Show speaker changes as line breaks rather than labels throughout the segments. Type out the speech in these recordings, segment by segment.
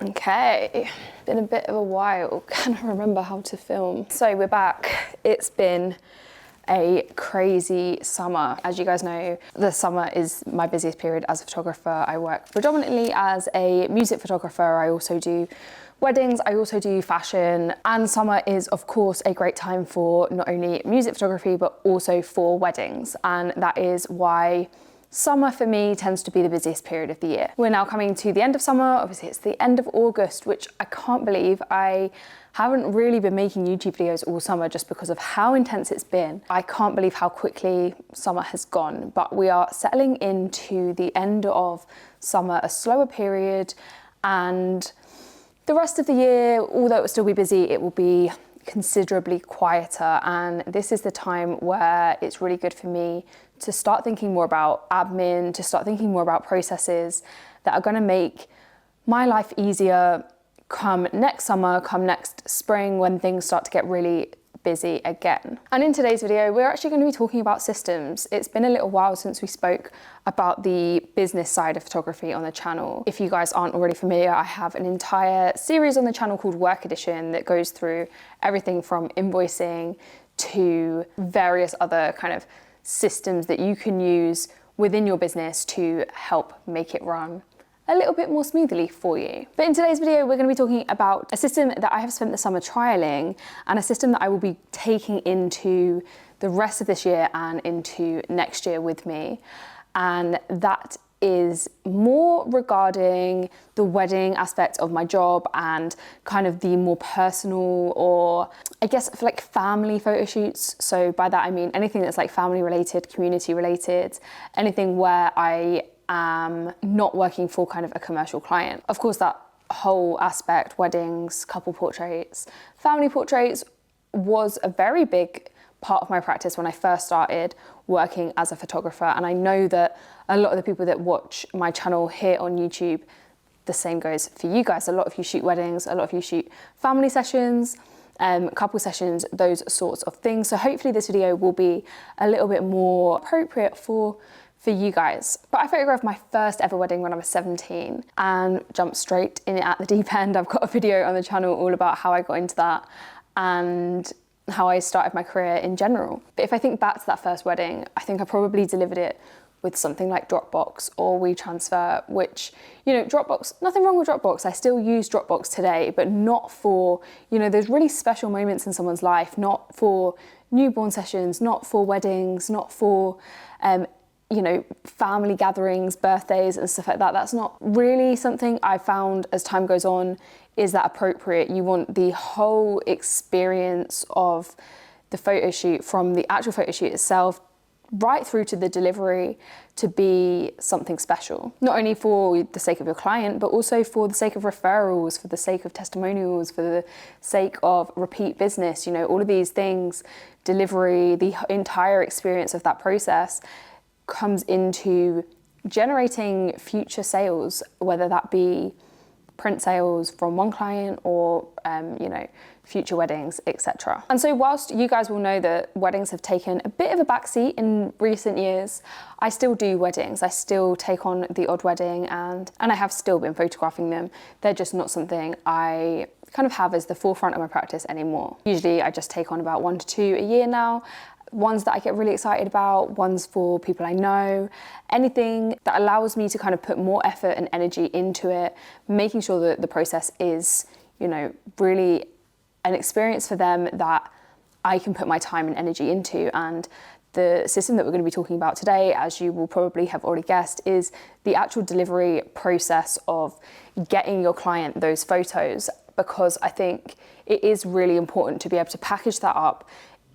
Okay, been a bit of a while, can't remember how to film. So we're back. It's been a crazy summer. As you guys know, the summer is my busiest period as a photographer. I work predominantly as a music photographer. I also do weddings, I also do fashion, and summer is of course a great time for not only music photography but also for weddings, and that is why summer for me tends to be the busiest period of the year. We're now coming to the end of summer. Obviously it's the end of August, which I can't believe. I haven't really been making YouTube videos all summer just because of how intense it's been. I can't believe how quickly summer has gone, but we are settling into the end of summer, a slower period, and the rest of the year, although it will still be busy, it will be considerably quieter, and this is the time where it's really good for me to start thinking more about admin, to start thinking more about processes that are going to make my life easier come next summer, come next spring, when things start to get really busy again. And in today's video, we're actually going to be talking about systems. It's been a little while since we spoke about the business side of photography on the channel. If you guys aren't already familiar, I have an entire series on the channel called Work Edition that goes through everything from invoicing to various other kind of systems that you can use within your business to help make it run a little bit more smoothly for you. But in today's video, we're going to be talking about a system that I have spent the summer trialing, and a system that I will be taking into the rest of this year and into next year with me. And that is more regarding the wedding aspect of my job and kind of the more personal, or I guess for like family photo shoots. So by that I mean anything that's like family related, community related, anything where I am not working for kind of a commercial client. Of course, that whole aspect, weddings, couple portraits, family portraits, was a very big part of my practice when I first started working as a photographer. And I know that a lot of the people that watch my channel here on YouTube, the same goes for you guys. A lot of you shoot weddings, a lot of you shoot family sessions, couple sessions, those sorts of things. So hopefully this video will be a little bit more appropriate for you guys. But I photographed my first ever wedding when I was 17 and jumped straight in at the deep end. I've got a video on the channel all about how I got into that and how I started my career in general. But if I think back to that first wedding, I think I probably delivered it with something like Dropbox or WeTransfer, which, you know, Dropbox, nothing wrong with Dropbox. I still use Dropbox today, but not for, you know, those really special moments in someone's life, not for newborn sessions, not for weddings, not for, you know, family gatherings, birthdays and stuff like that. That's not really something I found as time goes on is that appropriate. You want the whole experience of the photo shoot, from the actual photo shoot itself right through to the delivery, to be something special. Not only for the sake of your client, but also for the sake of referrals, for the sake of testimonials, for the sake of repeat business. You know, all of these things, delivery, the entire experience of that process comes into generating future sales, whether that be print sales from one client or you know, future weddings, etc. And so whilst you guys will know that weddings have taken a bit of a backseat in recent years, I still do weddings. I still take on the odd wedding, and I have still been photographing them. They're just not something I kind of have as the forefront of my practice anymore. Usually I just take on about 1 to 2 a year now. Ones that I get really excited about, ones for people I know, anything that allows me to kind of put more effort and energy into it, making sure that the process is, you know, really an experience for them that I can put my time and energy into. And the system that we're going to be talking about today, as you will probably have already guessed, is the actual delivery process of getting your client those photos, because I think it is really important to be able to package that up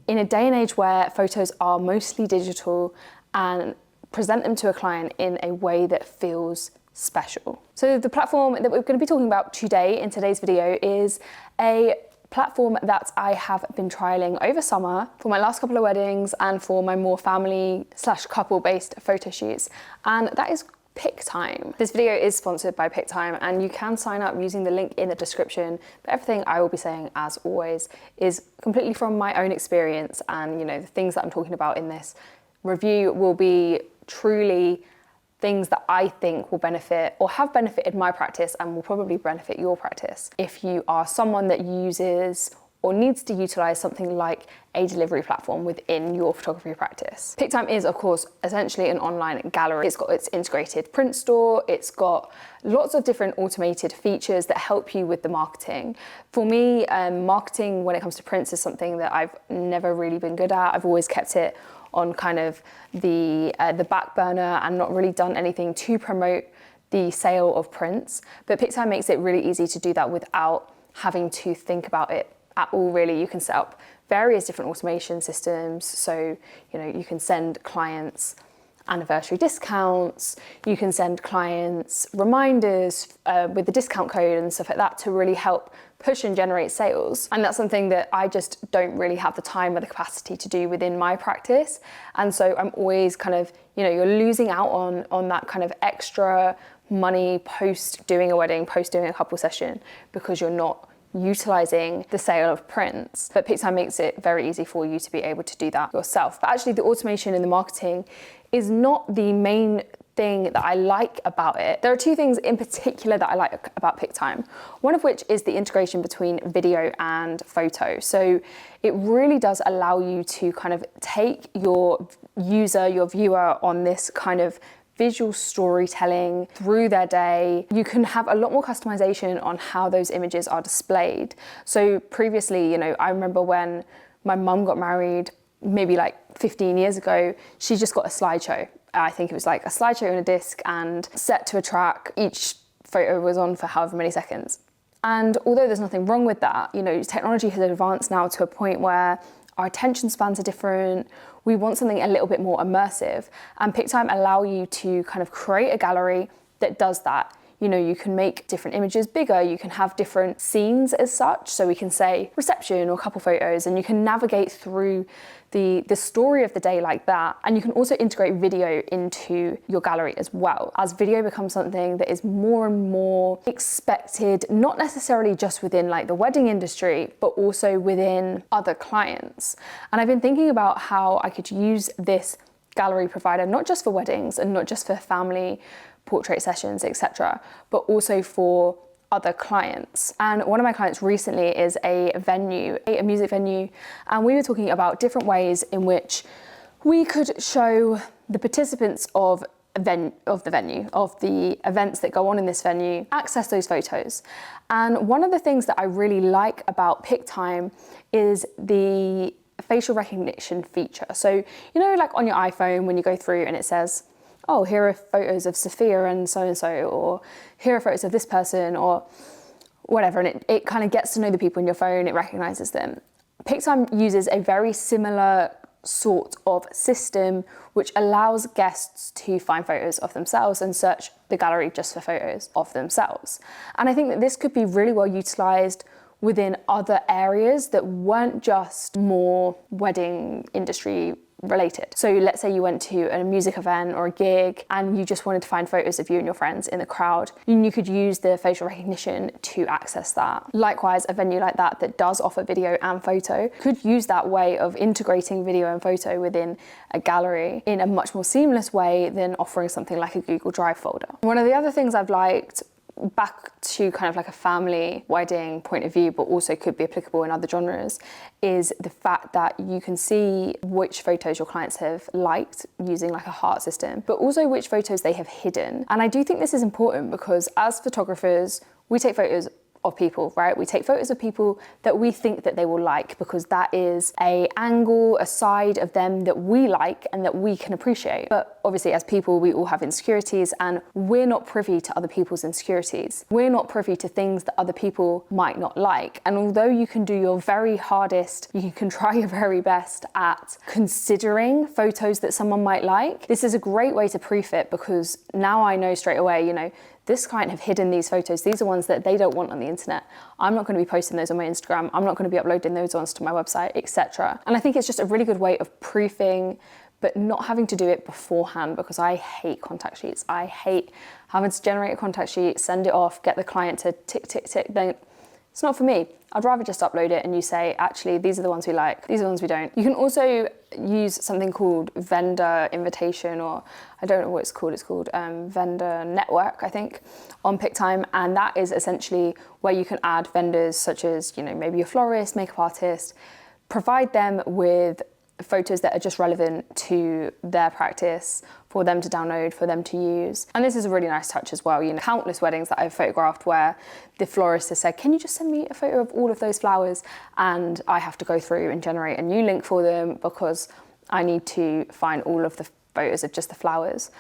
in a day and age where photos are mostly digital, and present them to a client in a way that feels special. So the platform that we're going to be talking about today in today's video is a platform that I have been trialing over summer for my last couple of weddings and for my more family/couple based photo shoots, and that is Pic-Time. This video is sponsored by Pic-Time, and you can sign up using the link in the description, but everything I will be saying, as always, is completely from my own experience, and you know, the things that I'm talking about in this review will be truly things that I think will benefit or have benefited my practice and will probably benefit your practice. If you are someone that uses or needs to utilize something like a delivery platform within your photography practice. Pic-Time is, of course, essentially an online gallery. It's got its integrated print store. It's got lots of different automated features that help you with the marketing. For me, marketing when it comes to prints is something that I've never really been good at. I've always kept it on kind of the back burner and not really done anything to promote the sale of prints. But Pic-Time makes it really easy to do that without having to think about it at all, really. You can set up various different automation systems. So, you can send clients anniversary discounts, you can send clients reminders with the discount code and stuff like that to really help push and generate sales. And that's something that I just don't really have the time or the capacity to do within my practice. And so I'm always kind of, you're losing out on that kind of extra money post doing a wedding, post doing a couple session, because you're not utilizing the sale of prints. But Pic-Time makes it very easy for you to be able to do that yourself. But actually the automation and the marketing is not the main thing that I like about it. There are two things in particular that I like about Pic-Time. One of which is the integration between video and photo. So it really does allow you to kind of take your user, your viewer on this kind of visual storytelling through their day. You can have a lot more customization on how those images are displayed. So previously, I remember when my mum got married, maybe like 15 years ago, she just got a slideshow. I think it was like a slideshow on a disc and set to a track. Each photo was on for however many seconds. And although there's nothing wrong with that, technology has advanced now to a point where our attention spans are different. We want something a little bit more immersive. And Pic-Time allow you to kind of create a gallery that does that. You can make different images bigger, you can have different scenes as such. So we can say reception or couple photos, and you can navigate through the story of the day like that. And you can also integrate video into your gallery as well, as video becomes something that is more and more expected, not necessarily just within like the wedding industry, but also within other clients. And I've been thinking about how I could use this gallery provider, not just for weddings and not just for family portrait sessions, etc., but also for other clients. And one of my clients recently is a music venue, and we were talking about different ways in which we could show the participants of the events that go on in this venue, access those photos. And one of the things that I really like about Pic-Time is the facial recognition feature. So, like on your iPhone when you go through and it says, oh, here are photos of Sophia and so, or here are photos of this person or whatever. And it kind of gets to know the people in your phone, it recognizes them. Pic-Time uses a very similar sort of system which allows guests to find photos of themselves and search the gallery just for photos of themselves. And I think that this could be really well utilized within other areas that weren't just more wedding industry related. So let's say you went to a music event or a gig and you just wanted to find photos of you and your friends in the crowd, and you could use the facial recognition to access that. Likewise, a venue like that does offer video and photo could use that way of integrating video and photo within a gallery in a much more seamless way than offering something like a Google Drive folder. One of the other things I've liked, back to kind of like a family wedding point of view, but also could be applicable in other genres, is the fact that you can see which photos your clients have liked using like a heart system, but also which photos they have hidden. And I do think this is important because as photographers, we take photos of people, right? We take photos of people that we think that they will like because that is a angle, a side of them that we like and that we can appreciate. But obviously as people, we all have insecurities and we're not privy to other people's insecurities. We're not privy to things that other people might not like. And although you can do your very hardest, you can try your very best at considering photos that someone might like, this is a great way to proof it, because now I know straight away, this client have hidden these photos. These are ones that they don't want on the internet. I'm not going to be posting those on my Instagram. I'm not going to be uploading those onto my website, etc. And I think it's just a really good way of proofing, but not having to do it beforehand, because I hate contact sheets. I hate having to generate a contact sheet, send it off, get the client to tick, tick, tick, then It's not for me. I'd rather just upload it and you say, actually, these are the ones we like, these are the ones we don't. You can also use something called vendor invitation, or I don't know what it's called vendor network, I think, on Pic-Time. And that is essentially where you can add vendors such as, you know, maybe a florist, makeup artist, provide them with photos that are just relevant to their practice for them to download, for them to use. And this is a really nice touch as well. You know, countless weddings that I've photographed where the florist has said, can you just send me a photo of all of those flowers? And I have to go through and generate a new link for them because I need to find all of the photos of just the flowers.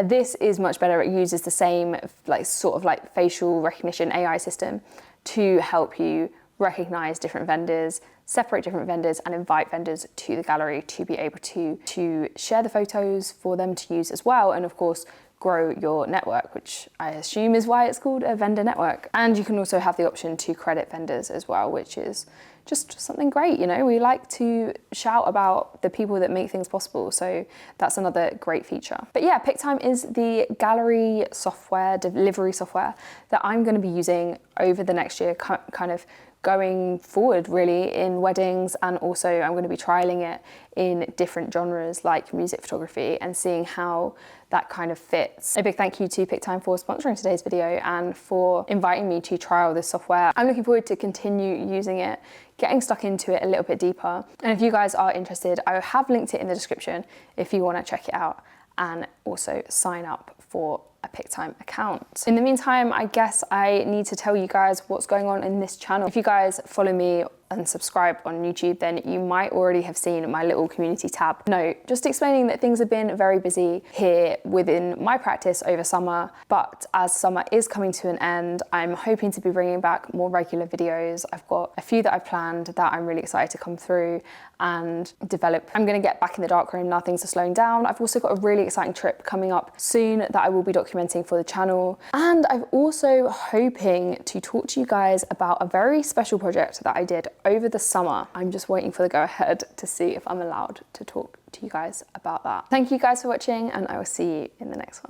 This is much better. It uses the same sort of facial recognition AI system to help you recognize different vendors, separate different vendors, and invite vendors to the gallery to be able to share the photos for them to use as well. And of course, grow your network, which I assume is why it's called a vendor network. And you can also have the option to credit vendors as well, which is just something great. You know, we like to shout about the people that make things possible. So that's another great feature. But yeah, Pic-Time is the gallery software, delivery software that I'm going to be using over the next year, kind of going forward really in weddings, and also I'm going to be trialing it in different genres like music photography and seeing how that kind of fits. A big thank you to Pic-Time for sponsoring today's video and for inviting me to trial this software. I'm looking forward to continue using it, getting stuck into it a little bit deeper. And if you guys are interested, I have linked it in the description if you want to check it out and also sign up for a Pic-Time account. In the meantime, I guess I need to tell you guys what's going on in this channel. If you guys follow me and subscribe on YouTube, then you might already have seen my little community tab. No, just explaining that things have been very busy here within my practice over summer, but as summer is coming to an end, I'm hoping to be bringing back more regular videos. I've got a few that I've planned that I'm really excited to come through and develop. I'm gonna get back in the darkroom now things are slowing down. I've also got a really exciting trip coming up soon that I will be documenting for the channel. And I'm also hoping to talk to you guys about a very special project that I did over the summer. I'm just waiting for the go ahead to see if I'm allowed to talk to you guys about that. Thank you guys for watching, and I will see you in the next one.